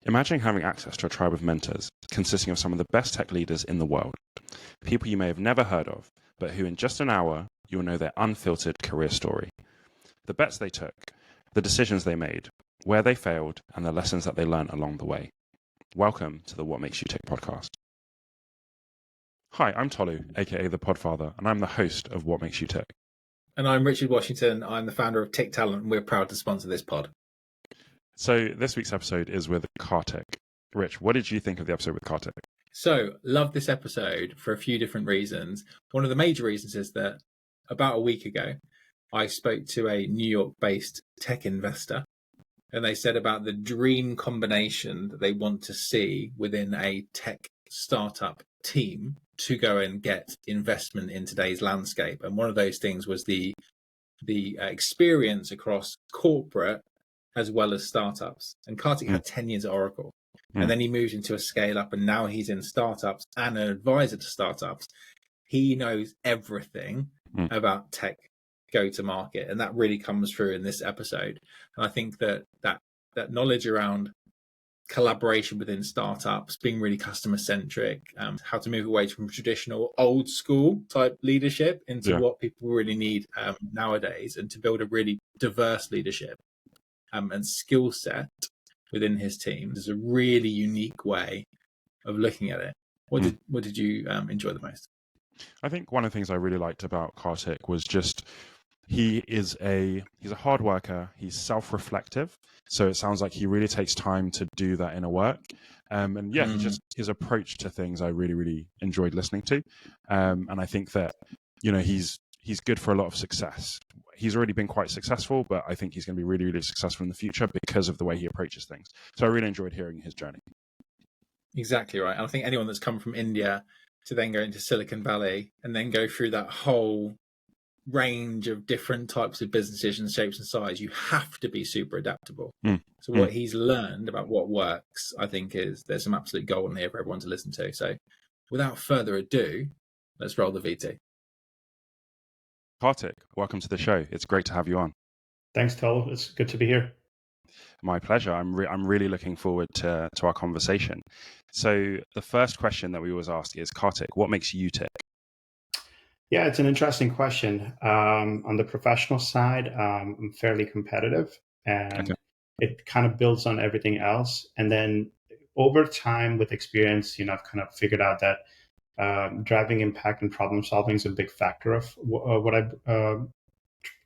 Imagine having access to a tribe of mentors consisting of some of the best tech leaders in the world, people you may have never heard of, but who in just an hour, you'll know their unfiltered career story. The bets they took, the decisions they made, where they failed, and the lessons that they learned along the way. Welcome to the What Makes You Tick podcast. Hi, I'm Tolu, aka the Podfather, and I'm the host of What Makes You Tick. And I'm Richard Washington. I'm the founder of Tick Talent, and we're proud to sponsor this pod. So this week's episode is with Kartik. Rich, what did you think of the episode with Kartik? So, love this episode for a few different reasons. One of the major reasons is that about a week ago, I spoke to a New York-based tech investor, and they said about the dream combination that they want to see within a tech startup team to go and get investment in today's landscape. And one of those things was the experience across corporate as well as startups. And Kartik had 10 years at Oracle. And then he moved into a scale up, and now he's in startups and an advisor to startups. He knows everything about tech go to market, and that really comes through in this episode. And I think that knowledge around collaboration within startups, being really customer-centric, how to move away from traditional old school type leadership into what people really need nowadays, and to build a really diverse leadership and skill set within his team is a really unique way of looking at it. What did you enjoy the most? I think one of the things I really liked about Kartik was just he's a hard worker. He's self-reflective, so it sounds like he really takes time to do that inner work. He just his approach to things I really enjoyed listening to, and I think that he's good for a lot of success. He's already been quite successful, but I think he's going to be really successful in the future because of the way he approaches things. So I really enjoyed hearing his journey. Exactly right. And I think anyone that's come from India to then go into Silicon Valley and then go through that whole range of different types of businesses and shapes and size, you have to be super adaptable. So what he's learned about what works, I think there's some absolute gold in here for everyone to listen to. So without further ado, let's roll the VT. Kartik, welcome to the show. It's great to have you on. Thanks, Tolu. It's good to be here. My pleasure. I'm really looking forward to our conversation. So the first question that we always ask is, Kartik, what makes you tick? Yeah, it's an interesting question. On the professional side, I'm fairly competitive, and it kind of builds on everything else. And then over time, with experience, I've kind of figured out that driving impact and problem solving is a big factor of what I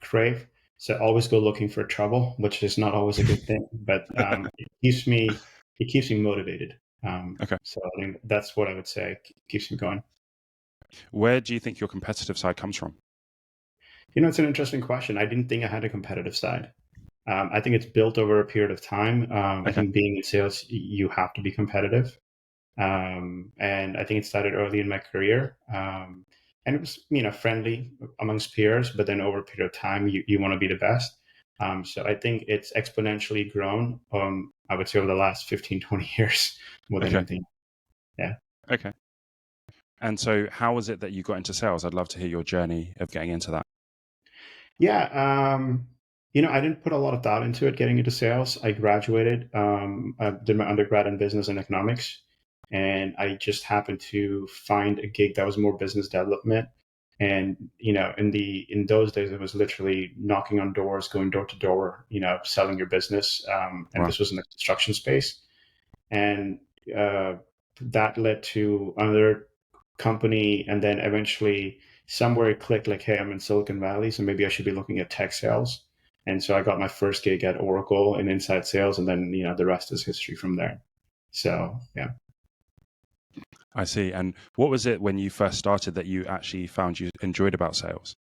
crave. So I always go looking for trouble, which is not always a good thing, but it keeps me motivated. So I think that's what I would say keeps me going. Where do you think your competitive side comes from? It's an interesting question. I didn't think I had a competitive side. I think it's built over a period of time. I think being in sales, you have to be competitive. And I think it started early in my career. And it was, friendly amongst peers, but then over a period of time, you want to be the best. So I think it's exponentially grown, I would say over the last 15, 20 years more than anything. Yeah. Okay. And so how was it that you got into sales? I'd love to hear your journey of getting into that. Yeah. I didn't put a lot of thought into it getting into sales. I graduated, I did my undergrad in business and economics. And I just happened to find a gig that was more business development. And, in those days, it was literally knocking on doors, going door to door, selling your business. This was in the construction space. And that led to another company. And then eventually somewhere it clicked like, hey, I'm in Silicon Valley, so maybe I should be looking at tech sales. And so I got my first gig at Oracle in inside sales. And then, the rest is history from there. So, yeah. I see. And what was it when you first started that you actually found you enjoyed about sales?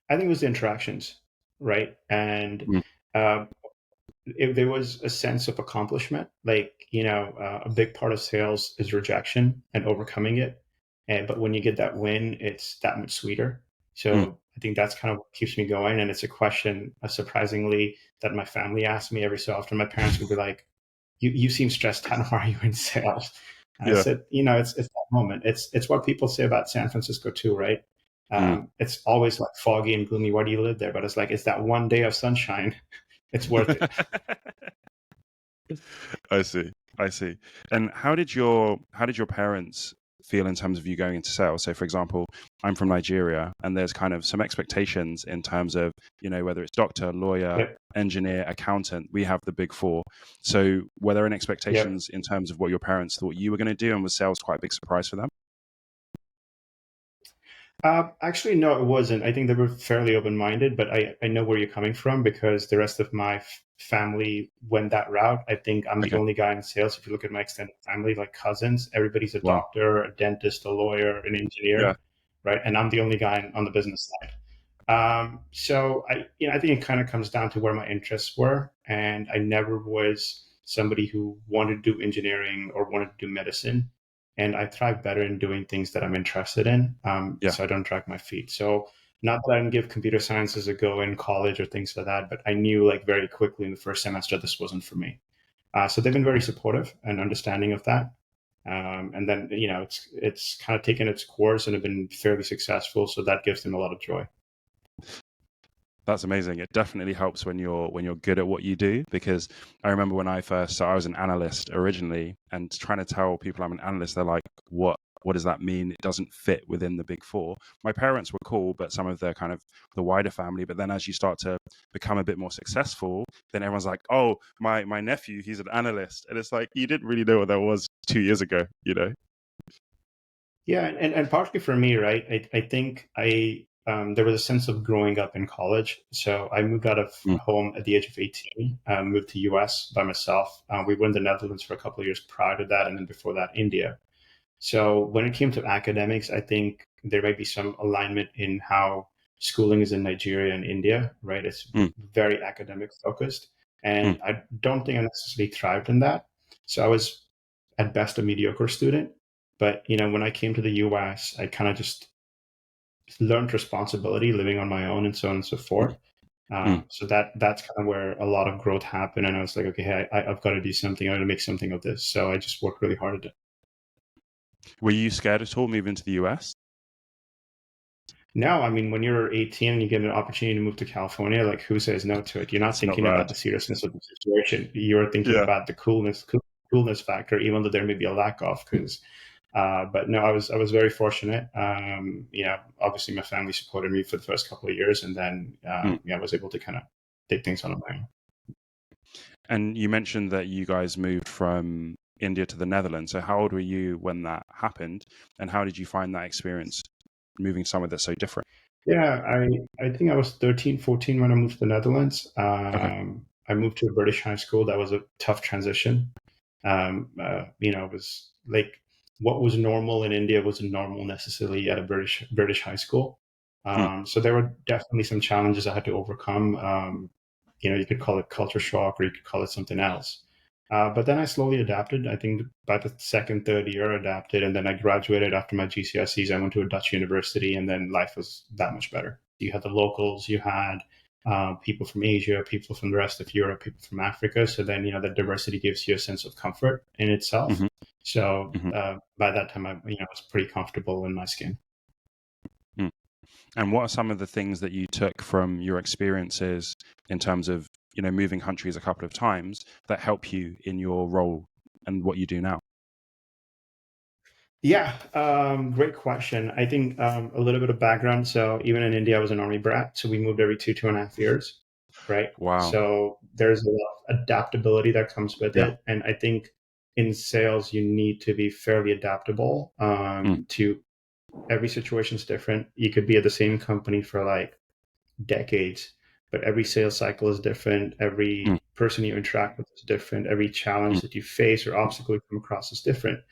I think it was the interactions, right? And there was a sense of accomplishment. Like, a big part of sales is rejection and overcoming it. But when you get that win, it's that much sweeter. So I think that's kind of what keeps me going. And it's a question, surprisingly, that my family asks me every so often. My parents would be like, you seem stressed out. Why are you in sales? And I said, it's that moment. It's what people say about San Francisco too, right? It's always like foggy and gloomy. Why do you live there? But it's like, it's that one day of sunshine. It's worth it. I see. I see. And how did your parents feel in terms of you going into sales? So, for example, I'm from Nigeria, and there's kind of some expectations in terms of, whether it's doctor, lawyer, Yep. engineer, accountant. We have the big four. So, were there any Yep. expectations in terms of what your parents thought you were going to do, and was sales quite a big surprise for them? Actually, no, it wasn't. I think they were fairly open-minded, but I know where you're coming from because the rest of my family went that route. I think I'm the Okay. only guy in sales. If you look at my extended family, like cousins, everybody's a Wow. doctor, a dentist, a lawyer, an Yeah. engineer, right? And I'm the only guy on the business side. So I think it kind of comes down to where my interests were, and I never was somebody who wanted to do engineering or wanted to do medicine, and I thrive better in doing things that I'm interested in. Yeah. So I don't drag my feet. So not that I didn't give computer sciences a go in college or things like that, but I knew like very quickly in the first semester this wasn't for me. So they've been very supportive and understanding of that. And then it's kind of taken its course and have been fairly successful. So that gives them a lot of joy. That's amazing. It definitely helps when you're good at what you do, because I remember when so I was an analyst originally, and trying to tell people I'm an analyst, they're like, what does that mean? It doesn't fit within the big four. My parents were cool, but some of the wider family. But then as you start to become a bit more successful, then everyone's like, oh, my nephew, he's an analyst. And it's like, you didn't really know what that was 2 years ago, Yeah, and partly for me, right? I think there was a sense of growing up in college. So I moved out of Mm. home at the age of 18, moved to US by myself. We were in the Netherlands for a couple of years prior to that, and then before that, India. So when it came to academics, I think there might be some alignment in how schooling is in Nigeria and India, right? It's Mm. very academic focused. Mm. And I don't think I necessarily thrived in that. So I was at best a mediocre student. But when I came to the US, I kind of just learned responsibility, living on my own, and so on and so forth. Mm. So that's kind of where a lot of growth happened, and I was like, okay, hey, I've got to do something. I got to make something of this. So I just worked really hard at it. Were you scared at all moving to the US? Now, I mean, when you're 18 and you get an opportunity to move to California, like who says no to it? You're not It's not thinking about bad. the seriousness of the situation. You're thinking Yeah. about the coolness factor, even though there may be a lack of. But no, I was very fortunate. Obviously my family supported me for the first couple of years, and then Mm. I was able to kind of take things on my own. And you mentioned that you guys moved from India to the Netherlands. So how old were you when that happened? And how did you find that experience moving somewhere that's so different? Yeah, I think I was 13, 14 when I moved to the Netherlands. Okay. I moved to a British high school. That was a tough transition. It was like what was normal in India wasn't normal necessarily at a British high school. Mm. So there were definitely some challenges I had to overcome. You could call it culture shock, or you could call it something else. But then I slowly adapted. I think by the second, third year, I adapted, and then I graduated after my GCSEs. I went to a Dutch university, and then life was that much better. You had the locals, you had people from Asia, people from the rest of Europe, people from Africa. So then, that diversity gives you a sense of comfort in itself. Hmm. So Hmm. by that time, I was pretty comfortable in my skin. Mm. And what are some of the things that you took from your experiences in terms of, moving countries a couple of times that help you in your role and what you do now? Yeah, great question. I think a little bit of background. So even in India, I was an army brat. So we moved every 2.5 years, right? Wow. So there's a lot of adaptability that comes with Yeah. it. And I think in sales, you need to be fairly adaptable Mm. to every situation is different. You could be at the same company for like decades, but every sales cycle is different. Mm. Every person you interact with is different. Every challenge Mm. that you face or obstacle you come across is different.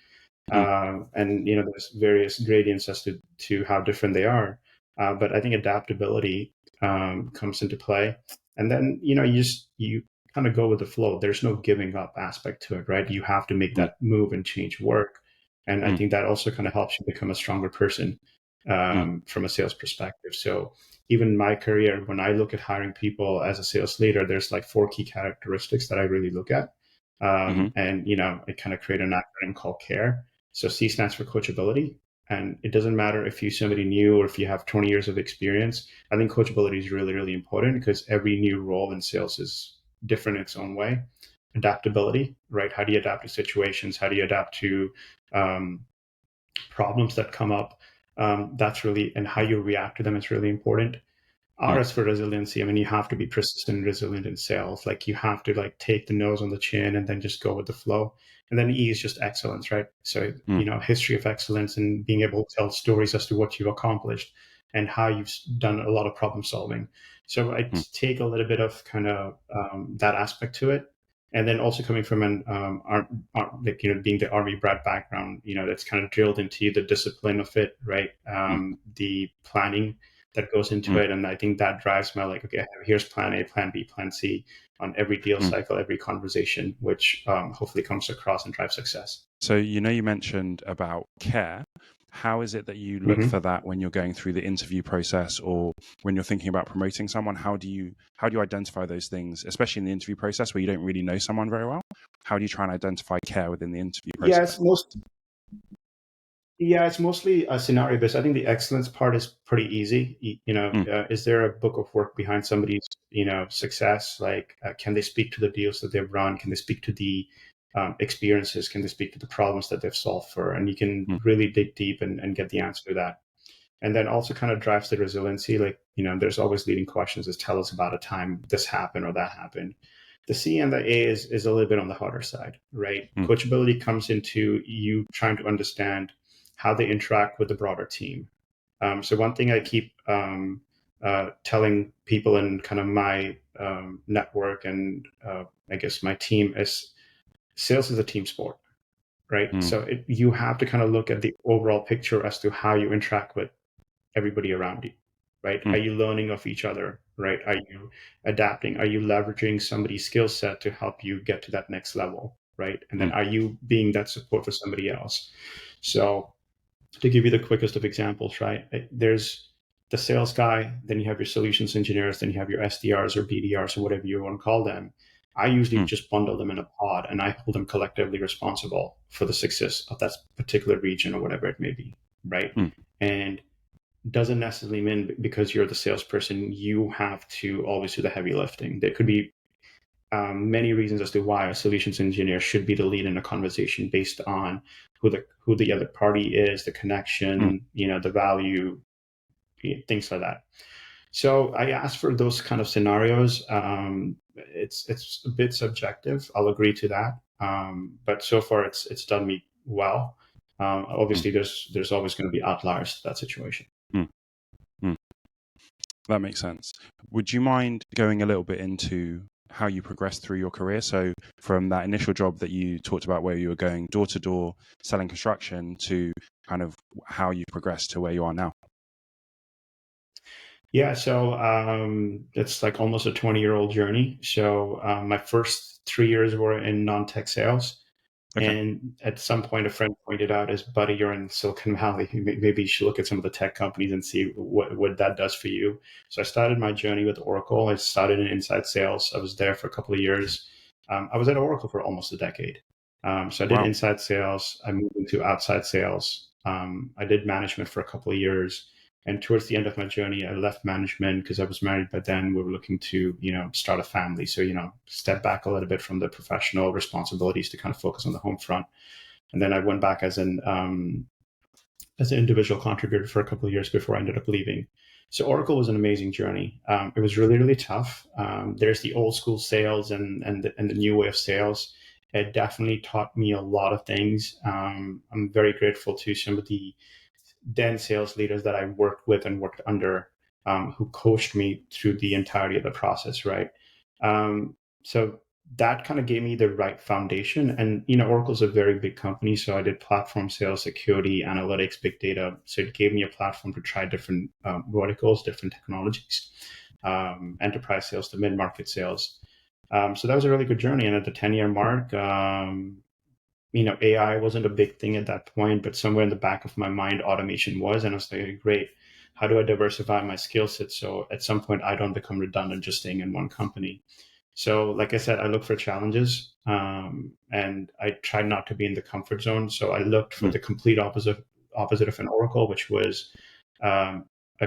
Mm. And there's various gradients as to how different they are. But I think adaptability comes into play, and then you kind of go with the flow. There's no giving up aspect to it, right? You have to make Mm. that move and change work, and I Mm. think that also kind of helps you become a stronger person Mm. from a sales perspective. So even in my career, when I look at hiring people as a sales leader, there's like 4 key characteristics that I really look at. Mhm. And I kind of create an acronym called C.A.R.E. So C stands for coachability. And it doesn't matter if you're somebody new or if you have 20 years of experience. I think coachability is really, really important because every new role in sales is different in its own way. adaptability, right? How do you adapt to situations? How do you adapt to problems that come up? That's really, and how you react to them is really important. R is for resiliency. I mean, you have to be persistent and resilient in sales. Like you have to like take the nose on the chin and then just go with the flow. And then E is just excellence, right? So, history of excellence and being able to tell stories as to what you've accomplished and how you've done a lot of problem solving. So I take a little bit of kind of that aspect to it. And then also coming from an being the army brat background, that's kind of drilled into you, the discipline of it, right? The planning that goes into it. And I think that drives my okay, here's plan A, plan B, plan C on every deal cycle, every conversation, which hopefully comes across and drives success. So, you mentioned about care. How is it that you look for that when you're going through the interview process or when you're thinking about promoting someone? How do you identify those things, especially in the interview process where you don't really know someone very well? How do you try and identify care within the interview process? It's mostly a scenario based. I think the excellence part is pretty easy. Is there a book of work behind somebody's, success? Like, can they speak to the deals that they've run? Can they speak to the experiences? Can they speak to the problems that they've solved for? And you can really dig deep and get the answer to that. And then also kind of drives the resiliency. Like, there's always leading questions that tell us about a time this happened or that happened. The C and the A is a little bit on the harder side, right? Coachability comes into you trying to understand how they interact with the broader team. So one thing I keep telling people in kind of my network and I guess my team is sales is a team sport, right? So you have to kind of look at the overall picture as to how you interact with everybody around you, right? Are you learning of each other, right? Are you adapting? Are you leveraging somebody's skill set to help you get to that next level, right? And then are you being that support for somebody else? So to give you the quickest of examples, right? There's the sales guy, then you have your solutions engineers, then you have your SDRs or BDRs or whatever you want to call them. I usually just bundle them in a pod and I hold them collectively responsible for the success of that particular region or whatever it may be, right? And doesn't necessarily mean because you're the salesperson, you have to always do the heavy lifting. There could be many reasons as to why a solutions engineer should be the lead in a conversation based on who the other party is, the connection, the value, things like that. So I asked for those kind of scenarios. It's a bit subjective. I'll agree to that. But so far it's done me well. Obviously, there's always going to be outliers to that situation. That makes sense. Would you mind going a little bit into how you progressed through your career? So from that initial job that you talked about where you were going door to door selling construction to kind of how you progressed to where you are now. Yeah, so it's like almost a 20-year-old journey. So my first 3 years were in non-tech sales. Okay. And at some point, a friend pointed out, as buddy, you're in Silicon Valley. Maybe you should look at some of the tech companies and see what that does for you. So I started my journey with Oracle. I started in inside sales. I was there for a couple of years. I was at Oracle for almost a decade. So I did inside sales. I moved into outside sales. I did management for a couple of years. And towards the end of my journey, I left management because I was married by then. We were looking to, start a family. So, step back a little bit from the professional responsibilities to kind of focus on the home front. And then I went back as an individual contributor for a couple of years before I ended up leaving. So Oracle was an amazing journey. It was really, really tough. There's the old school sales and the new way of sales. It definitely taught me a lot of things. I'm very grateful to some of the then sales leaders that I worked with and worked under, who coached me through the entirety of the process, right? So that kind of gave me the right foundation. And, Oracle's a very big company. So I did platform sales, security, analytics, big data. So it gave me a platform to try different verticals, different technologies, enterprise sales to mid-market sales. So that was a really good journey. And at the 10-year mark, AI wasn't a big thing at that point, but somewhere in the back of my mind, automation was. And I was like, great, how do I diversify my skill set? So at some point, I don't become redundant just staying in one company. So like I said, I look for challenges, and I try not to be in the comfort zone. So I looked for the complete opposite of an Oracle, which was a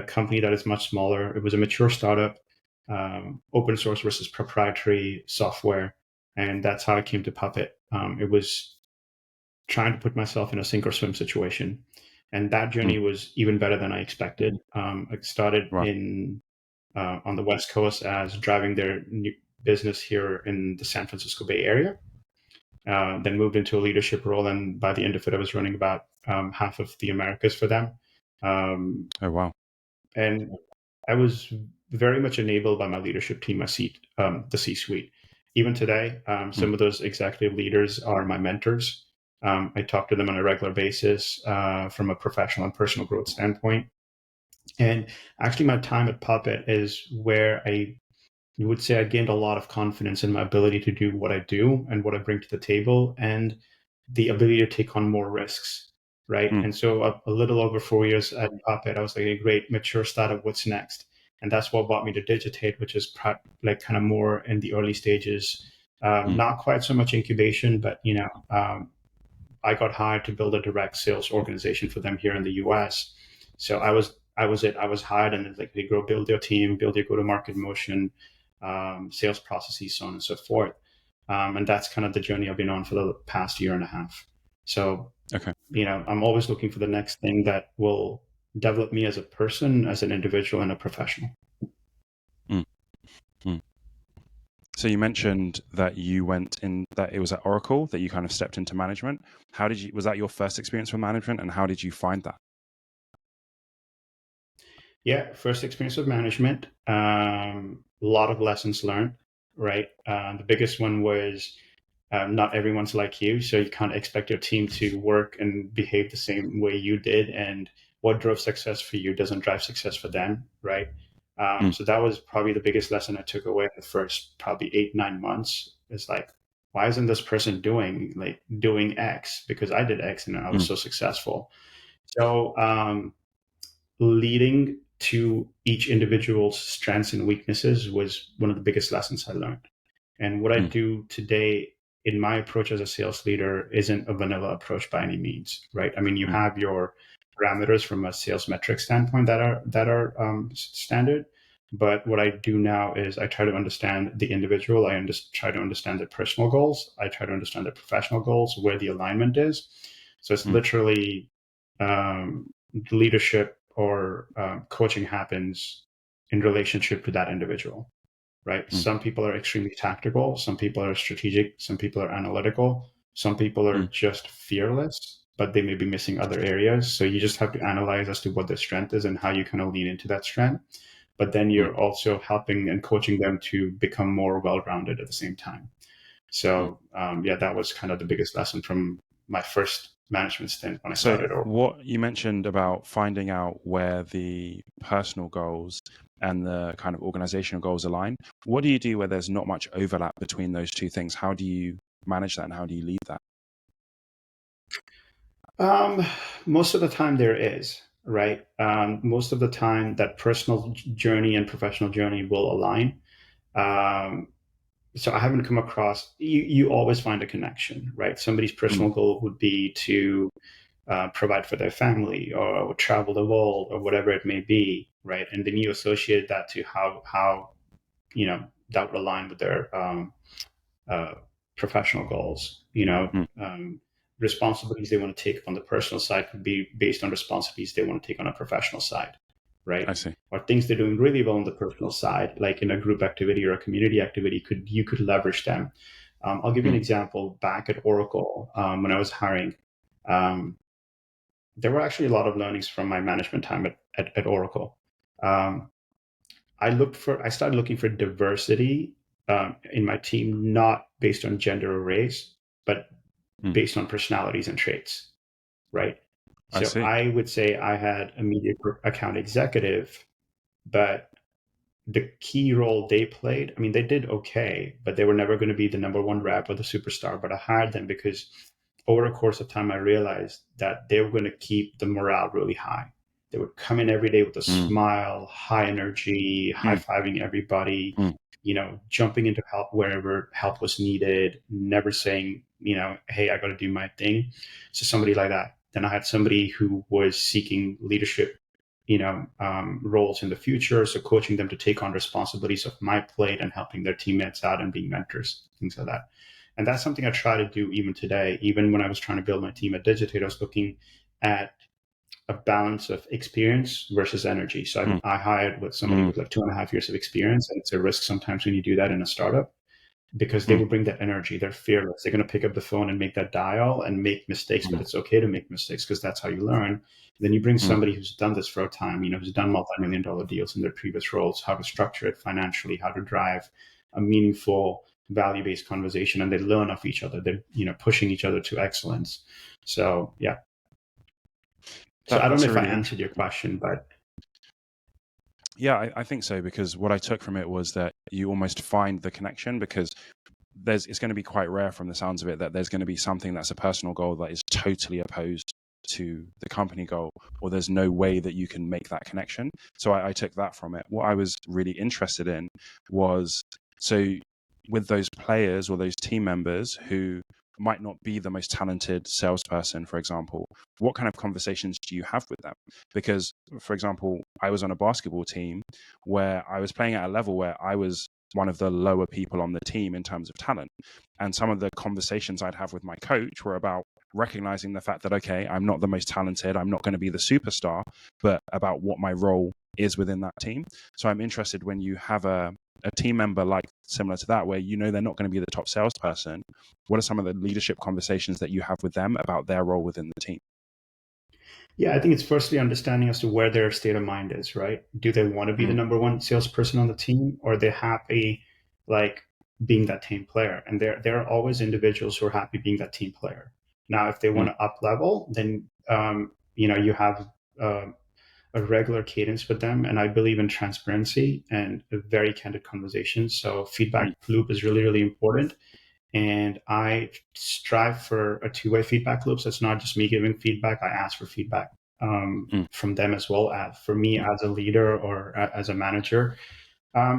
company that is much smaller. It was a mature startup, open source versus proprietary software. And that's how I came to Puppet. It was trying to put myself in a sink or swim situation. And that journey was even better than I expected. I started Right. on the West Coast as driving their new business here in the San Francisco Bay Area. Then moved into a leadership role, and by the end of it, I was running about half of the Americas for them. Oh, wow. And I was very much enabled by my leadership team, the C-suite. Even today, some of those executive leaders are my mentors. I talk to them on a regular basis from a professional and personal growth standpoint. And actually, my time at Puppet is where I would say I gained a lot of confidence in my ability to do what I do and what I bring to the table, and the ability to take on more risks, right? And so a little over 4 years at Puppet, I was like, a great mature startup. What's next? And that's what brought me to Digitate, which is like kind of more in the early stages, not quite so much incubation, but I got hired to build a direct sales organization for them here in the US. So I was hired, and it's like they build your team, build your go-to-market motion, sales processes, so on and so forth. And that's kind of the journey I've been on for the past year and a half. So, Okay. I'm always looking for the next thing that will develop me as a person, as an individual, and a professional. Mm. Mm. So you mentioned that that it was at Oracle that you kind of stepped into management. Was that your first experience with management, and how did you find that? Yeah, first experience with management. A lot of lessons learned, right? The biggest one was not everyone's like you, so you can't expect your team to work and behave the same way you did. And what drove success for you doesn't drive success for them, right? So that was probably the biggest lesson I took away in the first probably 8, 9 months. It's like, why isn't this person doing X? Because I did X and I was so successful. So leading to each individual's strengths and weaknesses was one of the biggest lessons I learned. And what I do today in my approach as a sales leader isn't a vanilla approach by any means, right? I mean, you have your parameters from a sales metric standpoint that are standard. But what I do now is I try to understand the individual. Try to understand their personal goals. I try to understand their professional goals, where the alignment is. So it's literally leadership or coaching happens in relationship to that individual, right? Some people are extremely tactical, some people are strategic, some people are analytical, some people are just fearless, but they may be missing other areas. So you just have to analyze as to what their strength is and how you kind of lean into that strength. But then you're also helping and coaching them to become more well-rounded at the same time. So that was kind of the biggest lesson from my first management stint when I started. What you mentioned about finding out where the personal goals and the kind of organizational goals align, what do you do where there's not much overlap between those two things? How do you manage that, and how do you lead that? Most of the time there is, right? Most of the time that personal journey and professional journey will align. So I haven't come across, you always find a connection, right? Somebody's personal goal would be to provide for their family or travel the world or whatever it may be, right? And then you associate that to how that would align with their professional goals. Responsibilities they want to take on the personal side could be based on responsibilities they want to take on a professional side, right? I see. Or things they're doing really well on the personal side, like in a group activity or a community activity, you could leverage them. I'll give you an example. Back at Oracle, when I was hiring, there were actually a lot of learnings from my management time at Oracle. I started looking for diversity in my team, not based on gender or race, but based on personalities and traits, right? So I would say I had a media account executive, but the key role they played, I mean, they did okay, but they were never going to be the number one rep or the superstar. But I hired them because over a course of time, I realized that they were going to keep the morale really high. They would come in every day with a smile, high energy, high-fiving everybody, jumping into help wherever help was needed, never saying, hey, I got to do my thing. So somebody like that. Then I had somebody who was seeking leadership roles in the future. So coaching them to take on responsibilities of my plate and helping their teammates out and being mentors, things like that. And that's something I try to do even today. Even when I was trying to build my team at Digitate, I was looking at a balance of experience versus energy. So I hired with somebody with like 2.5 years of experience, and it's a risk sometimes when you do that in a startup, because they will bring that energy. They're fearless. They're going to pick up the phone and make that dial and make mistakes, but it's okay to make mistakes because that's how you learn. And then you bring somebody who's done this for a time, who's done multi-million-dollar deals in their previous roles, how to structure it financially, how to drive a meaningful value-based conversation, and they learn off each other. They're pushing each other to excellence. So yeah. So I don't know if I answered your question, but yeah, I think so, because what I took from it was that you almost find the connection, because it's going to be quite rare from the sounds of it that there's going to be something that's a personal goal that is totally opposed to the company goal, or there's no way that you can make that connection. So I took that from it. What I was really interested in was, so with those players or those team members who might not be the most talented salesperson, for example, what kind of conversations do you have with them? Because, for example, I was on a basketball team where I was playing at a level where I was one of the lower people on the team in terms of talent. And some of the conversations I'd have with my coach were about recognizing the fact that, okay, I'm not the most talented, I'm not going to be the superstar, but about what my role is within that team. So I'm interested, when you have a team member like similar to that, where they're not going to be the top salesperson, what are some of the leadership conversations that you have with them about their role within the team? Yeah, I think it's firstly understanding as to where their state of mind is, right? Do they want to be the number one salesperson on the team, or are they happy like being that team player? And there are always individuals who are happy being that team player. Now, if they want to up level, then you have a regular cadence with them, and I believe in transparency and a very candid conversation. So feedback loop is really, really important. And I strive for a two-way feedback loop. So it's not just me giving feedback. I ask for feedback from them as well, for me as a leader or as a manager.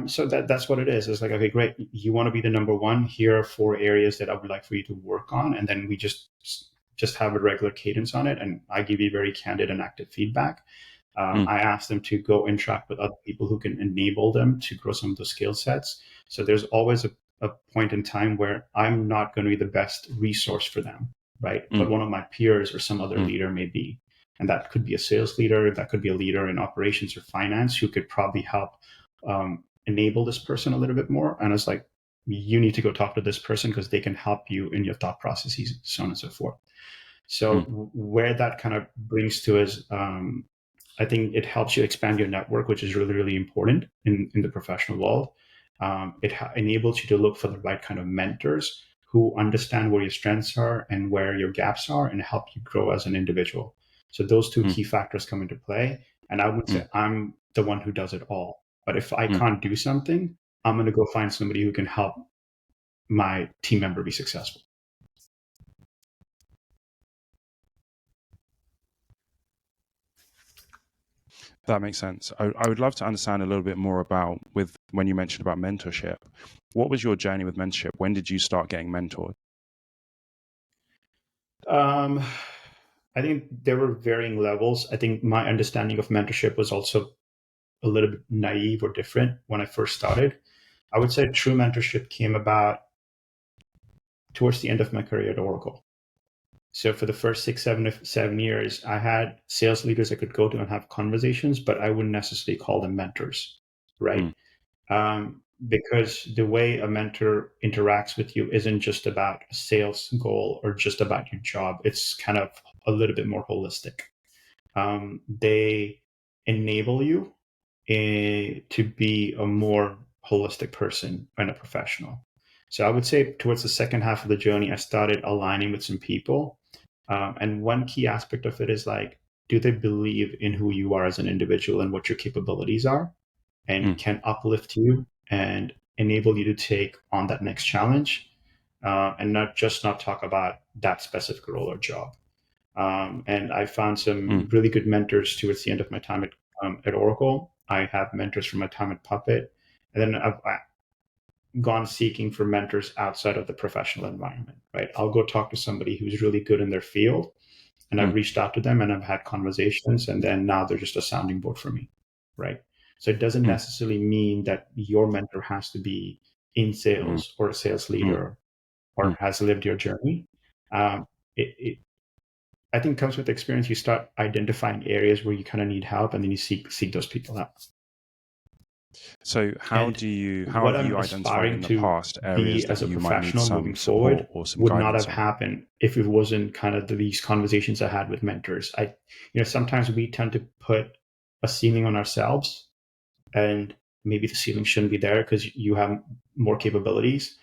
So that's what it is. It's like, okay, great. You want to be the number one. Here are 4 areas that I would like for you to work on. And then we just have a regular cadence on it. And I give you very candid and active feedback. I ask them to go interact with other people who can enable them to grow some of the skill sets. So there's always a point in time where I'm not going to be the best resource for them, right? But one of my peers or some other leader may be. And that could be a sales leader, that could be a leader in operations or finance who could probably help enable this person a little bit more. And it's like, you need to go talk to this person because they can help you in your thought processes, so on and so forth. So where that kind of brings to is, I think it helps you expand your network, which is really, really important in the professional world. It enables you to look for the right kind of mentors who understand where your strengths are and where your gaps are and help you grow as an individual. So those 2 key factors come into play. And I would say I'm the one who does it all. But if I can't do something, I'm going to go find somebody who can help my team member be successful. That makes sense. I would love to understand a little bit more about, when you mentioned about mentorship, what was your journey with mentorship? When did you start getting mentored? I think there were varying levels. I think my understanding of mentorship was also a little bit naive or different when I first started. I would say true mentorship came about towards the end of my career at Oracle. So for the first 7 years, I had sales leaders I could go to and have conversations, but I wouldn't necessarily call them mentors, right? Because the way a mentor interacts with you isn't just about a sales goal or just about your job. It's kind of a little bit more holistic. They enable you to be a more holistic person and a professional. So I would say towards the second half of the journey, I started aligning with some people. And one key aspect of it is like, do they believe in who you are as an individual and what your capabilities are, and can uplift you and enable you to take on that next challenge, and not talk about that specific role or job. And I found some really good mentors towards the end of my time at Oracle. I have mentors from my time at Puppet, and then I've gone seeking for mentors outside of the professional environment, right? I'll go talk to somebody who's really good in their field, and I've reached out to them and I've had conversations, and then now they're just a sounding board for me, right? So it doesn't necessarily mean that your mentor has to be in sales or a sales leader or has lived your journey. It I think comes with experience. You start identifying areas where you kind of need help, and then you seek those people out. So how And have you I'm identified in aspiring the to past areas be that as a you might need professional some moving support forward or some would not guidance have on? happened if it wasn't kind of these conversations I had with mentors. Sometimes we tend to put a ceiling on ourselves, and maybe the ceiling shouldn't be there because you have more capabilities,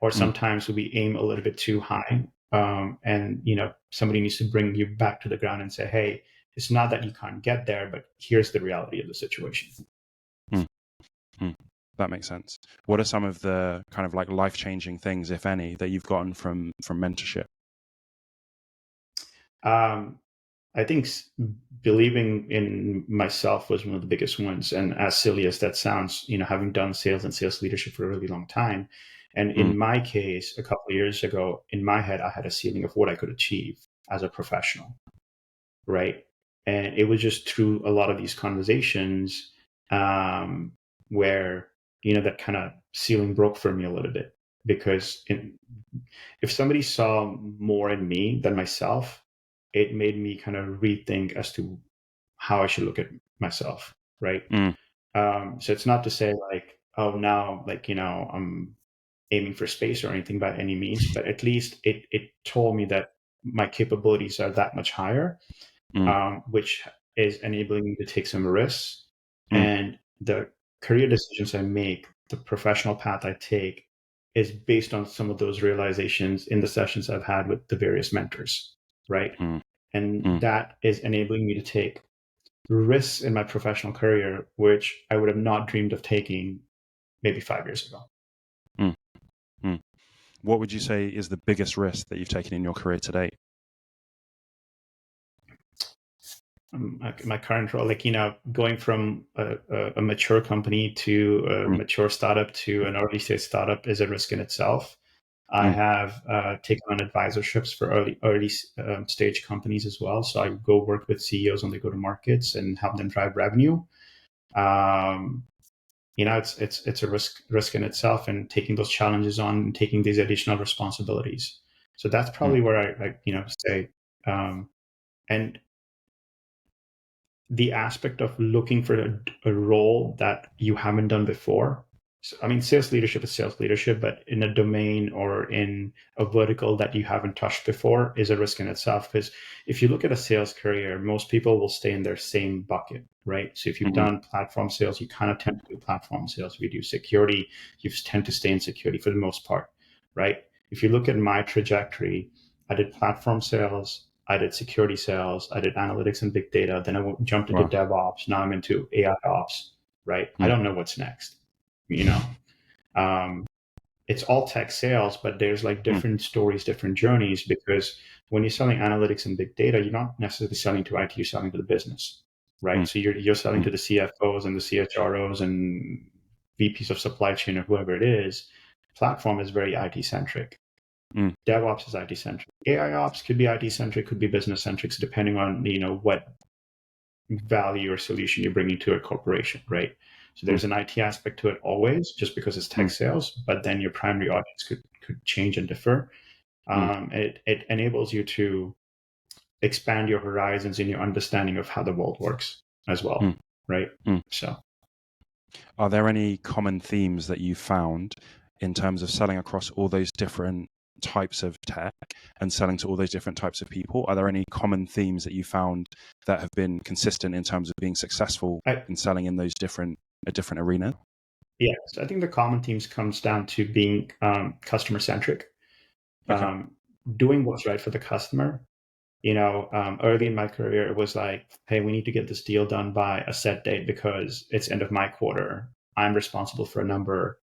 or sometimes we aim a little bit too high, and somebody needs to bring you back to the ground and say, hey, it's not that you can't get there, but here's the reality of the situation. That makes sense. What are some of the kind of like life-changing things, if any, that you've gotten from mentorship? I think believing in myself was one of the biggest ones. And as silly as that sounds, having done sales and sales leadership for a really long time, and in my case, a couple of years ago, in my head, I had a ceiling of what I could achieve as a professional, right? And it was just through a lot of these conversations where that kind of ceiling broke for me a little bit, because if somebody saw more in me than myself, it made me kind of rethink as to how I should look at myself, right? So it's not to say like, oh, now like I'm aiming for space or anything by any means, but at least it told me that my capabilities are that much higher, which is enabling me to take some risks. And the career decisions I make, the professional path I take, is based on some of those realizations in the sessions I've had with the various mentors, right? And that is enabling me to take risks in my professional career, which I would have not dreamed of taking maybe 5 years ago. What would you say is the biggest risk that you've taken in your career to date? My current role, like going from a mature company to a mature startup to an early stage startup is a risk in itself. I have taken on advisorships for early stage companies as well. So I go work with CEOs on the go to markets and help them drive revenue. It's a risk in itself, and taking those challenges on and taking these additional responsibilities. So that's probably where I say, and the aspect of looking for a role that you haven't done before. So, I mean, sales leadership is sales leadership, but in a domain or in a vertical that you haven't touched before is a risk in itself. Because if you look at a sales career, most people will stay in their same bucket, right? So if you've done platform sales, you kind of tend to do platform sales. If you do security, you tend to stay in security for the most part, right? If you look at my trajectory, I did platform sales, I did security sales, I did analytics and big data. Then I jumped into DevOps. Now I'm into AI ops, right? I don't know what's next. It's all tech sales, but there's like different stories, different journeys, because when you're selling analytics and big data, you're not necessarily selling to IT, you're selling to the business, right? So you're selling to the CFOs and the CHROs and VPs of supply chain or whoever it is. Platform is very IT centric. DevOps is IT centric. AI ops could be IT centric, could be business centric, depending on what value or solution you're bringing to a corporation, right? So there's an IT aspect to it always, just because it's tech sales, but then your primary audience could change and differ. It enables you to expand your horizons in your understanding of how the world works as well, right? So, are there any common themes that you found in terms of selling across all those different types of tech and selling to all those different types of people? Are there any common themes that you found that have been consistent in terms of being successful in selling in those different arenas? Yes, I think the common themes comes down to being customer-centric, doing what's right for the customer. Early in my career, it was like, hey, we need to get this deal done by a set date because it's end of my quarter. I'm responsible for a number,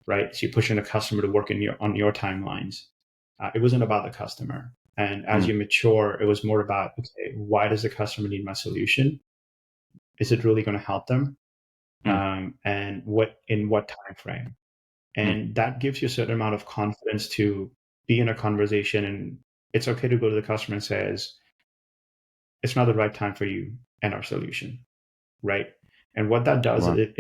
right? So you're pushing the customer to work on your timelines. It wasn't about the customer. And as you mature, it was more about, okay, why does the customer need my solution? Is it really going to help them? And in what time frame? And that gives you a certain amount of confidence to be in a conversation. And it's okay to go to the customer and says, it's not the right time for you and our solution, right? And what that does is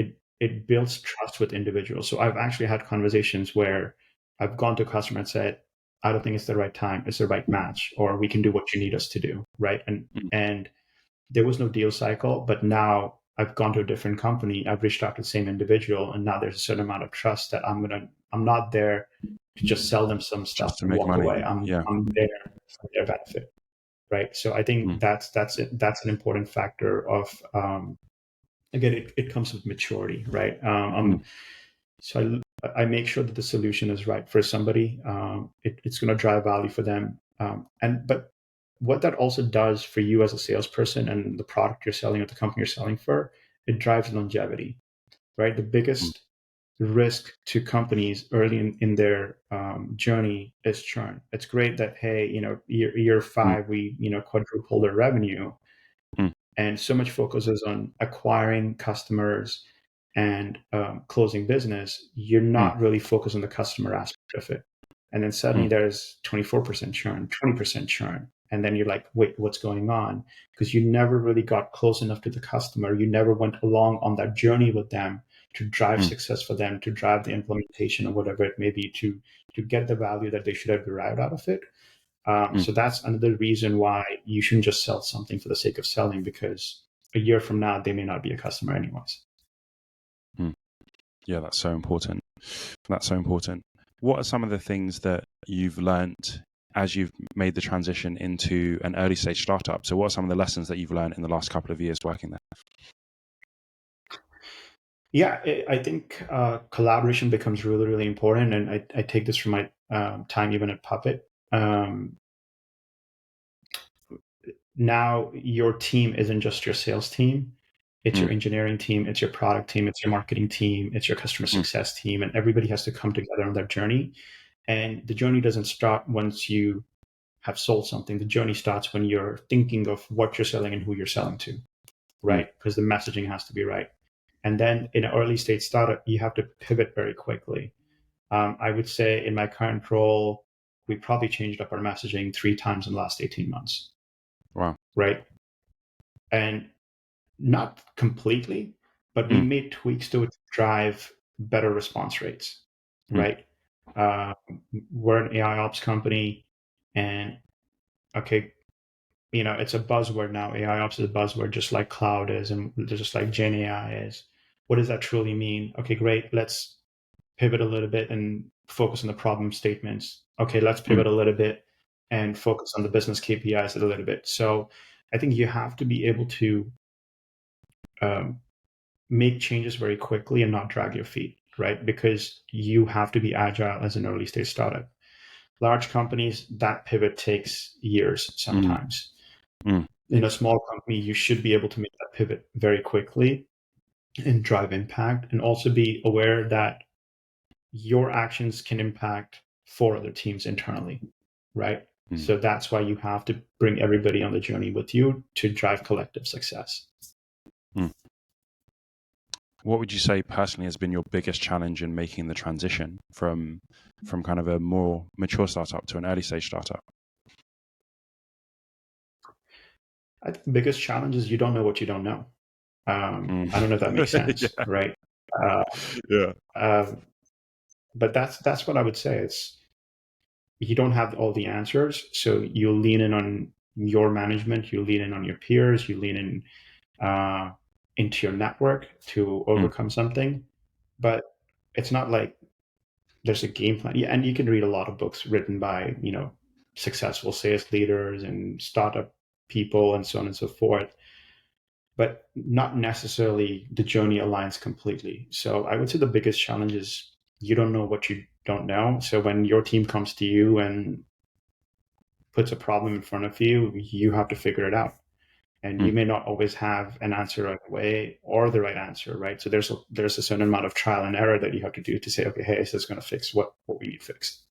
it builds trust with individuals. So I've actually had conversations where I've gone to a customer and said, I don't think it's the right time, it's the right match, or we can do what you need us to do, right? And there was no deal cycle, but now I've gone to a different company, I've reached out to the same individual, and now there's a certain amount of trust that I'm not there to just sell them some stuff just to and make walk money. away. I'm there for their benefit, right? So I think that's an important factor of again, it comes with maturity, right? So I make sure that the solution is right for somebody. It's going to drive value for them, but what that also does for you as a salesperson and the product you're selling or the company you're selling for, it drives longevity, right? The biggest risk to companies early in their journey is churn. It's great that, hey, year 5 we quadrupled their revenue, and so much focus is on acquiring customers and closing business. You're not really focused on the customer aspect of it, and then suddenly there's 24% churn, 20% churn, and then you're like, wait, what's going on? Because you never really got close enough to the customer. You never went along on that journey with them to drive success for them, to drive the implementation or whatever it may be, to get the value that they should have derived out of it. So that's another reason why you shouldn't just sell something for the sake of selling, because a year from now, they may not be a customer anyways. Yeah, that's so important. That's so important. What are some of the things that you've learned as you've made the transition into an early stage startup? So what are some of the lessons that you've learned in the last couple of years working there? Yeah, I think collaboration becomes really, really important. And I take this from my time even at Puppet. Now your team isn't just your sales team. It's your engineering team, it's your product team, it's your marketing team, it's your customer success team, and everybody has to come together on that journey. And the journey doesn't start once you have sold something. The journey starts when you're thinking of what you're selling and who you're selling to, right? Because the messaging has to be right. And then in an early stage startup, you have to pivot very quickly. I would say in my current role, we probably changed up our messaging 3 times in the last 18 months. Wow. Right. And not completely, but we made tweaks to it to drive better response rates, right? We're an AI ops company, and okay, it's a buzzword now. AI ops is a buzzword, just like cloud is, and just like Gen AI is. What does that truly mean? Okay, great. Let's pivot a little bit and focus on the problem statements. Okay, let's pivot a little bit and focus on the business KPIs a little bit. So I think you have to be able to make changes very quickly and not drag your feet, right? Because you have to be agile as an early stage startup. Large companies, that pivot takes years sometimes. In a small company, you should be able to make that pivot very quickly and drive impact, and also be aware that your actions can impact 4 other teams internally, right? So that's why you have to bring everybody on the journey with you to drive collective success. What would you say personally has been your biggest challenge in making the transition from kind of a more mature startup to an early stage startup? I think the biggest challenge is you don't know what you don't know. I don't know if that makes sense, right? But that's what I would say. It's, you don't have all the answers, so you lean in on your management, you lean in on your peers, you lean in into your network to overcome something. But it's not like there's a game plan. Yeah, and you can read a lot of books written by successful sales leaders and startup people and so on and so forth, but not necessarily the journey aligns completely. So I would say the biggest challenge is you don't know what you don't know. So when your team comes to you and puts a problem in front of you, you have to figure it out. And you may not always have an answer right away or the right answer, right? So there's a certain amount of trial and error that you have to do to say, okay, hey, is this going to fix what we need fixed?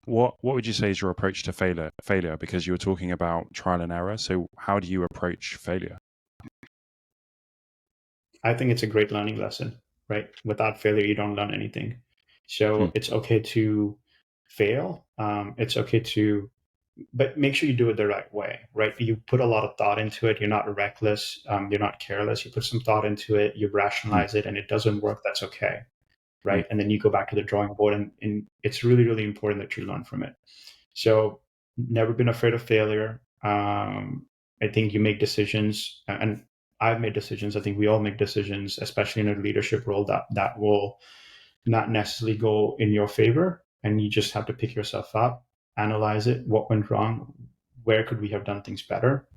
What would you say is your approach to failure? Because you were talking about trial and error. So how do you approach failure? I think it's a great learning lesson, right? Without failure, you don't learn anything. So it's okay to fail. It's okay to but make sure you do it the right way, right? You put a lot of thought into it. You're not reckless. You're not careless. You put some thought into it. You rationalize it, and it doesn't work. That's okay, right? And then you go back to the drawing board, and it's really, really important that you learn from it. So never been afraid of failure. I think you make decisions, and I've made decisions. I think we all make decisions, especially in a leadership role, that will not necessarily go in your favor, and you just have to pick yourself up, analyze it, what went wrong, where could we have done things better,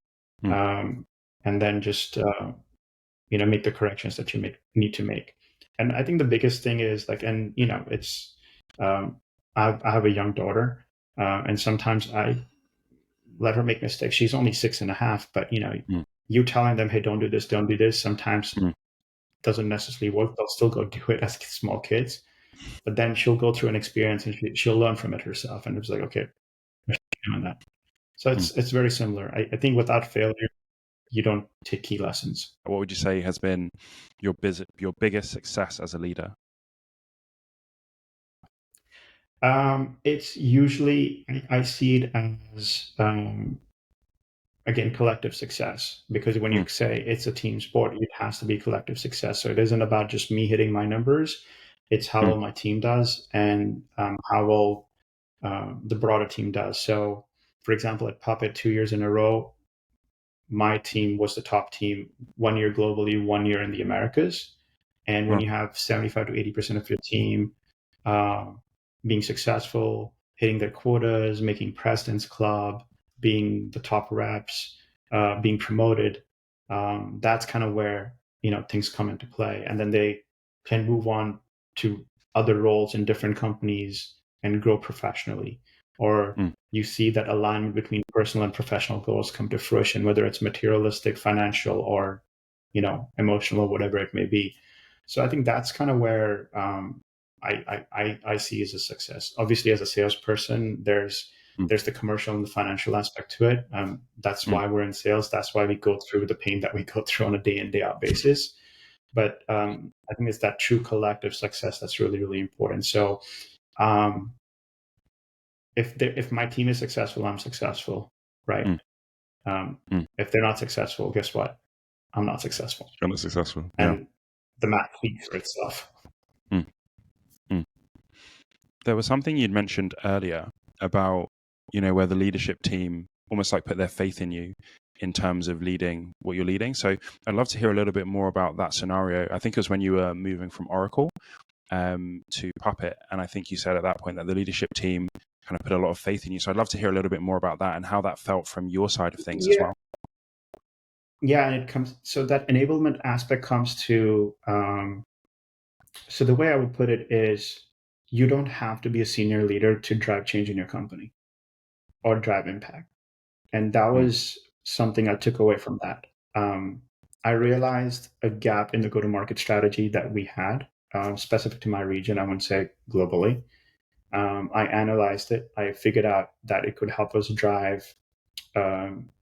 and then just make the corrections that you need to make. And I think the biggest thing is like, and it's I have a young daughter, and sometimes I let her make mistakes. She's only 6.5, but you telling them, hey, don't do this, sometimes doesn't necessarily work. They'll still go do it as small kids, but then she'll go through an experience and she'll learn from it herself. And it's like, okay, I should be doing that. So it's very similar. I think without failure, you don't take key lessons. What would you say has been your biggest success as a leader? It's usually, I see it as, again, collective success, because when you say it's a team sport, it has to be collective success. So it isn't about just me hitting my numbers. It's how well my team does, and how well the broader team does. So, for example, at Puppet, 2 years in a row, my team was the top team, 1 year globally, 1 year in the Americas. And when you have 75 to 80% of your team being successful, hitting their quotas, making President's Club, being the top reps, being promoted, that's kind of where things come into play. And then they can move on to other roles in different companies and grow professionally. Or you see that alignment between personal and professional goals come to fruition, whether it's materialistic, financial, or emotional, whatever it may be. So I think that's kind of where I see as a success. Obviously, as a salesperson, there's the commercial and the financial aspect to it. That's why we're in sales. That's why we go through the pain that we go through on a day in, day out basis. But I think it's that true collective success that's really, really important. So if my team is successful, I'm successful, right? If they're not successful, guess what? I'm not successful. You're not successful. And the math speaks for itself. There was something you'd mentioned earlier about, where the leadership team almost like put their faith in you in terms of leading what you're leading. So I'd love to hear a little bit more about that scenario. I think it was when you were moving from Oracle to Puppet. And I think you said at that point that the leadership team kind of put a lot of faith in you. So I'd love to hear a little bit more about that and how that felt from your side of things as well. Yeah, and so that enablement aspect comes to, so the way I would put it is, you don't have to be a senior leader to drive change in your company or drive impact. And that was something I took away from that. I realized a gap in the go-to-market strategy that we had, specific to my region, I wouldn't say globally. I analyzed it. I figured out that it could help us drive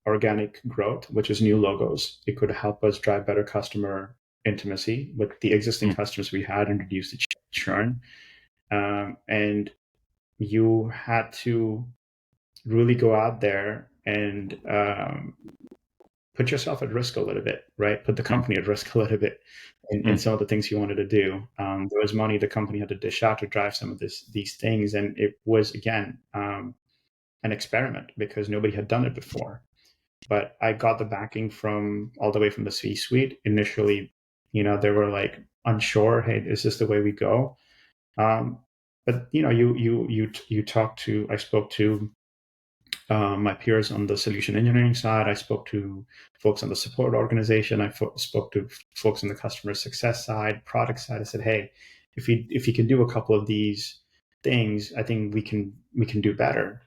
organic growth, which is new logos. It could help us drive better customer intimacy with the existing customers we had and reduce the churn. And you had to really go out there and put yourself at risk a little bit, right? Put the company at risk a little bit in some of the things you wanted to do. There was money the company had to dish out to drive some of these things. And it was, again, an experiment because nobody had done it before. But I got the backing from all the way from the C-suite. Initially, they were like unsure, hey, is this the way we go? But I spoke to my peers on the solution engineering side. I spoke to folks on the support organization. I spoke to folks on the customer success side, product side. I said, hey, if you can do a couple of these things, I think we can do better.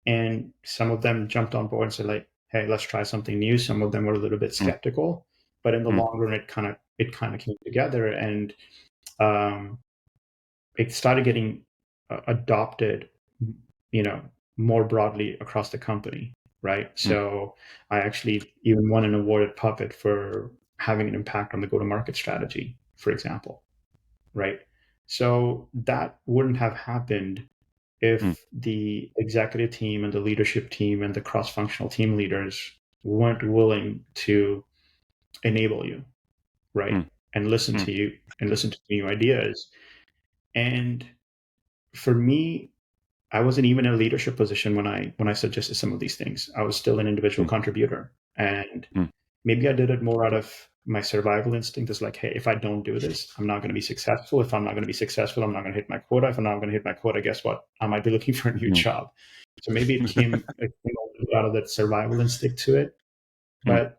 And some of them jumped on board and said, like, hey, let's try something new. Some of them were a little bit skeptical, but in the long run, it kind of came together, and it started getting adopted, more broadly across the company, right? So I actually even won an award at Puppet for having an impact on the go-to-market strategy, for example, right? So that wouldn't have happened if the executive team and the leadership team and the cross-functional team leaders weren't willing to enable you, right? And listen to you and listen to new ideas. And for me, I wasn't even in a leadership position when I suggested some of these things. I was still an individual contributor. And maybe I did it more out of my survival instinct. It's like, hey, if I don't do this, I'm not going to be successful. If I'm not going to be successful, I'm not going to hit my quota. If I'm not going to hit my quota, guess what? I might be looking for a new job. So maybe it came out of that survival instinct to it. But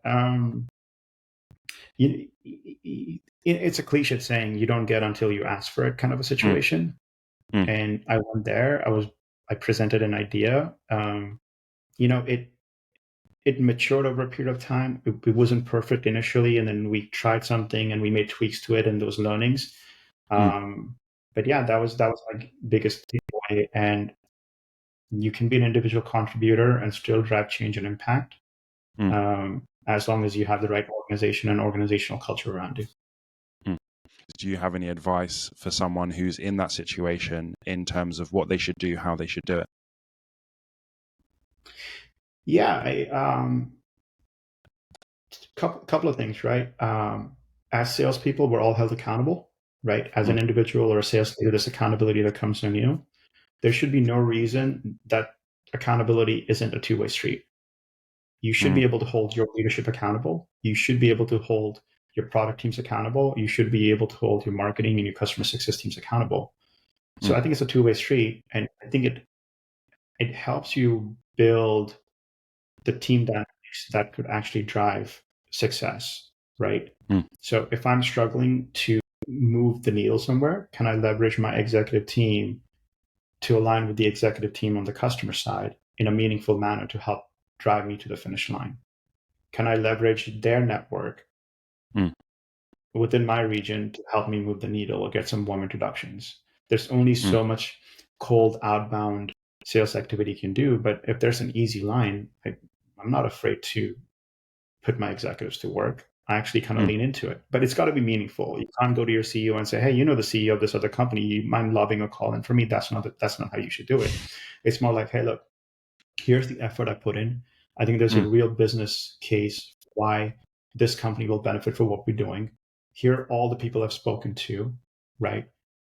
it's a cliche saying, you don't get until you ask for it kind of a situation. And I went there. I presented an idea. It matured over a period of time. It wasn't perfect initially, and then we tried something and we made tweaks to it and those learnings. But yeah, that was my biggest takeaway. And you can be an individual contributor and still drive change and impact, as long as you have the right organization and organizational culture around you. Do you have any advice for someone who's in that situation in terms of what they should do, how they should do it? Yeah, couple of things, right? As salespeople, we're all held accountable, right? As an individual or a sales leader, there's accountability that comes on you. There should be no reason that accountability isn't a two-way street. You should be able to hold your leadership accountable. You should be able to hold your product teams accountable. You should be able to hold your marketing and your customer success teams accountable. So I think it's a two-way street, and I think it helps you build the team dynamics that could actually drive success, right? So if I'm struggling to move the needle somewhere, can I leverage my executive team to align with the executive team on the customer side in a meaningful manner to help drive me to the finish line? Can I leverage their network within my region to help me move the needle or get some warm introductions? There's only so much cold outbound sales activity you can do, but if there's an easy line, I'm not afraid to put my executives to work. I actually kind of lean into it, but it's got to be meaningful. You can't go to your CEO and say, "Hey, the CEO of this other company, you mind lobbing a call in for me?" That's not how you should do it. It's more like, "Hey, look, here's the effort I put in. I think there's a real business case why this company will benefit from what we're doing. Here are all the people I've spoken to, right?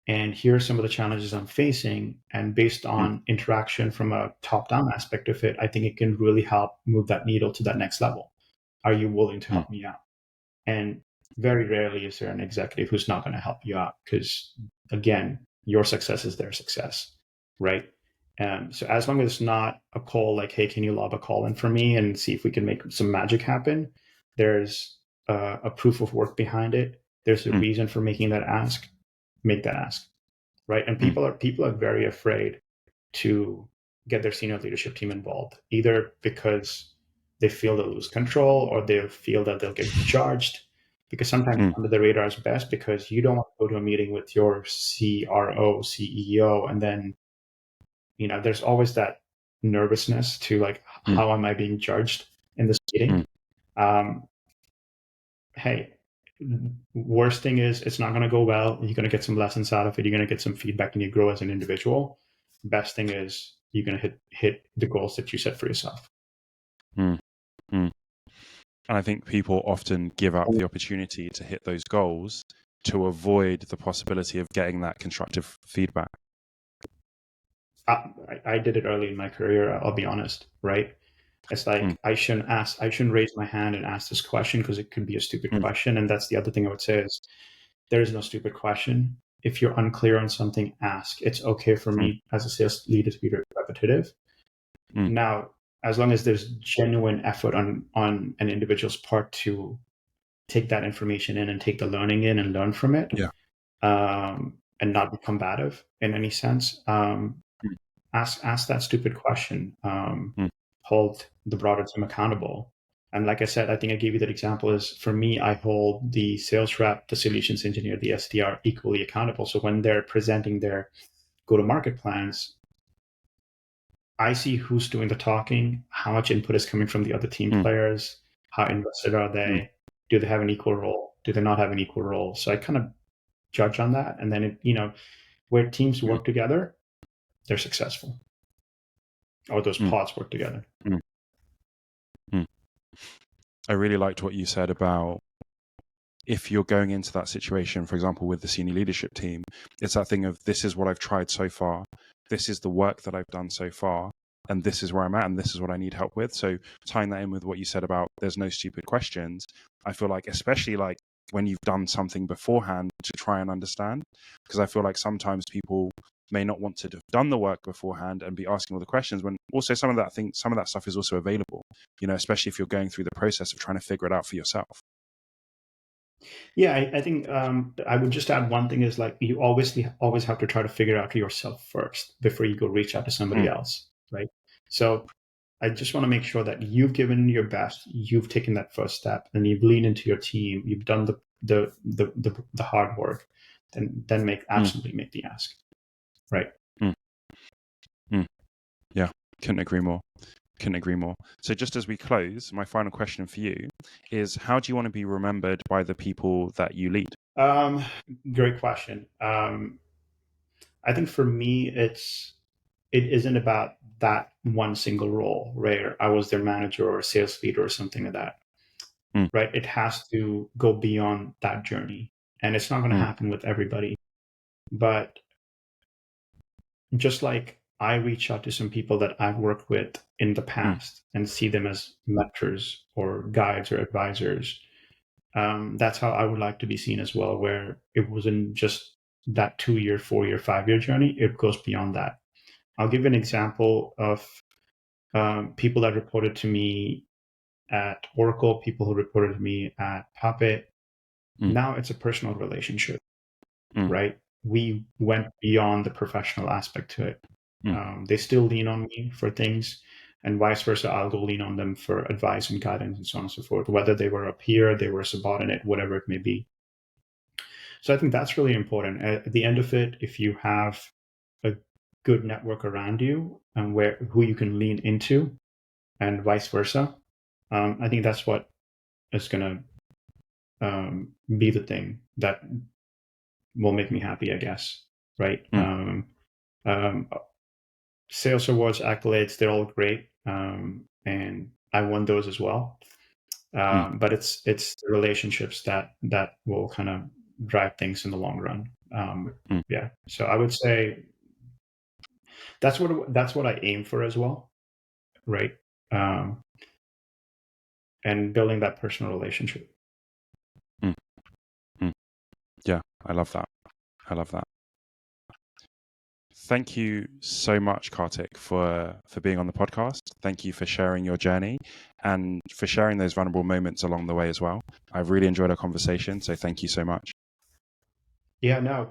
And here are some of the challenges I'm facing. And based on interaction from a top-down aspect of it, I think it can really help move that needle to that next level. Are you willing to help me out?" And very rarely is there an executive who's not going to help you out, because, again, your success is their success, right? So as long as it's not a call like, "Hey, can you lob a call in for me and see if we can make some magic happen?" There's a proof of work behind it. There's a reason for making that ask. Make that ask, right? And people are very afraid to get their senior leadership team involved, either because they feel they'll lose control or they feel that they'll get charged. Because sometimes under the radar is best, because you don't want to go to a meeting with your C.R.O, CEO, and then there's always that nervousness to like, how am I being judged in this meeting? Hey, worst thing is it's not going to go well. You're going to get some lessons out of it. You're going to get some feedback and you grow as an individual. Best thing is you're going to hit the goals that you set for yourself. And I think people often give up the opportunity to hit those goals to avoid the possibility of getting that constructive feedback. I did it early in my career, I'll be honest, right? It's like, I shouldn't raise my hand and ask this question because it could be a stupid question. And that's the other thing I would say is, there is no stupid question. If you're unclear on something, ask. It's okay for me as a sales leader to be repetitive. Now, as long as there's genuine effort on an individual's part to take that information in and take the learning in and learn from it, and not be combative in any sense, ask that stupid question. Hold the broader team accountable. And like I said, I think I gave you that example is, for me, I hold the sales rep, the solutions engineer, the SDR equally accountable. So when they're presenting their go-to-market plans, I see who's doing the talking, how much input is coming from the other team players, how invested are they, do they have an equal role, do they not have an equal role? So I kind of judge on that. And then, where teams work together, they're successful, or those pods work together. I really liked what you said about if you're going into that situation, for example, with the senior leadership team, it's that thing of this is what I've tried so far. This is the work that I've done so far. And this is where I'm at. And this is what I need help with. So tying that in with what you said about there's no stupid questions, I feel like, especially like when you've done something beforehand to try and understand, because I feel like sometimes people may not want to have done the work beforehand and be asking all the questions when also some of that stuff is also available, especially if you're going through the process of trying to figure it out for yourself. Yeah, I think I would just add one thing is like you always have to try to figure out yourself first before you go reach out to somebody else, right? So I just want to make sure that you've given your best, you've taken that first step, and you've leaned into your team, you've done the hard work, then absolutely make the ask, right? Yeah, couldn't agree more. So just as we close, my final question for you is, how do you want to be remembered by the people that you lead? Great question. I think for me, it isn't about that one single role where I was their manager or sales leader or something like that, right? It has to go beyond that journey, and it's not going to happen with everybody. But just like I reach out to some people that I've worked with in the past and see them as mentors or guides or advisors, that's how I would like to be seen as well, where it wasn't just that 2-year, 4-year, 5-year journey. It goes beyond that. I'll give an example of people that reported to me at Oracle, people who reported to me at Puppet. Now it's a personal relationship, right? We went beyond the professional aspect to it. They still lean on me for things, and vice versa. I'll go lean on them for advice and guidance and so on and so forth, whether they were a peer, they were a subordinate, whatever it may be. So I think that's really important. At the end of it, if you have a good network around you and who you can lean into, and vice versa, I think that's what is going to be the thing that will make me happy, I guess. Right? Sales awards, accolades, they're all great, and I won those as well. But it's the relationships that will kind of drive things in the long run. Yeah. So I would say that's what I aim for as well, right? And building that personal relationship. Yeah, I love that. Thank you so much, Kartik, for being on the podcast. Thank you for sharing your journey and for sharing those vulnerable moments along the way as well. I've really enjoyed our conversation, so thank you so much. Yeah, no,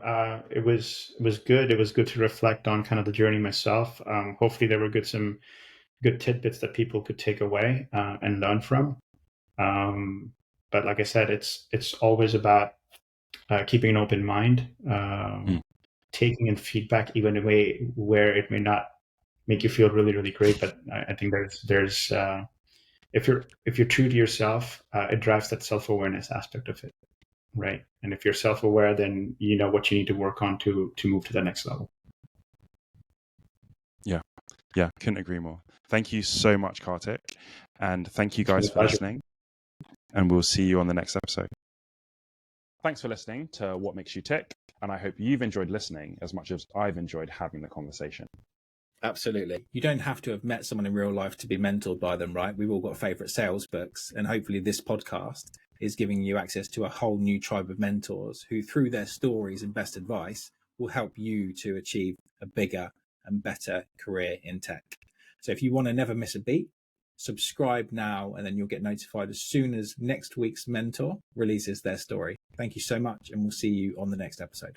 it was good. It was good to reflect on kind of the journey myself. Hopefully there were some good tidbits that people could take away and learn from. But like I said, it's always about keeping an open mind, taking in feedback, even in a way where it may not make you feel really, really great. But I think there's if you're true to yourself, it drives that self-awareness aspect of it, right? And if you're self-aware, then you know what you need to work on to move to the next level. Yeah, couldn't agree more. Thank you so much, Kartik, and thank you guys for listening. And we'll see you on the next episode. Thanks for listening to What Makes You Tick, and I hope you've enjoyed listening as much as I've enjoyed having the conversation. Absolutely. You don't have to have met someone in real life to be mentored by them, right? We've all got favorite sales books, and hopefully this podcast is giving you access to a whole new tribe of mentors who, through their stories and best advice, will help you to achieve a bigger and better career in tech. So if you want to never miss a beat, subscribe now, and then you'll get notified as soon as next week's mentor releases their story. Thank you so much, and we'll see you on the next episode.